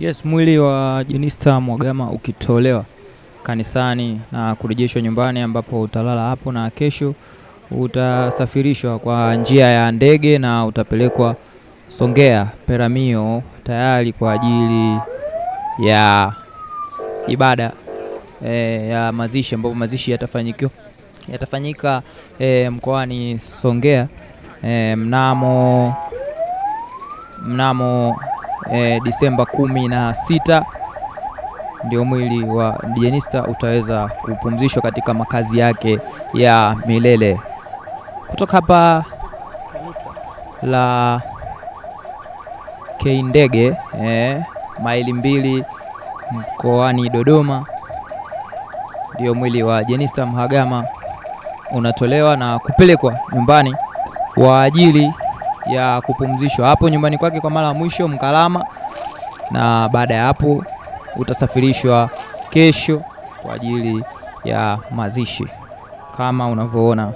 Yes, mwili wa Jenista Mhagama ukitolewa kanisani na kurejeshwa nyumbani ambapo utalala hapo, na kesho utasafirishwa kwa njia ya ndege na utapelekwa Songea Peramiho tayari kwa ajili ya ibada ya mazishi, ambapo mazishi yatafanyika mkoani Songea mnamo Disemba 16 ndio mwili wa Jenista utaweza kupumzishwa katika makazi yake ya milele. Kutoka hapa la Kindege maili 2 mkoani Dodoma, ndio mwili wa Jenista Mhagama unatolewa na kupelekwa nyumbani kwa ajili ya kupumzishwa hapo nyumbani kwake kwa mara ya mwisho Mkalama, na baada ya hapo utasafirishwa kesho kwa ajili ya mazishi kama unavyoona.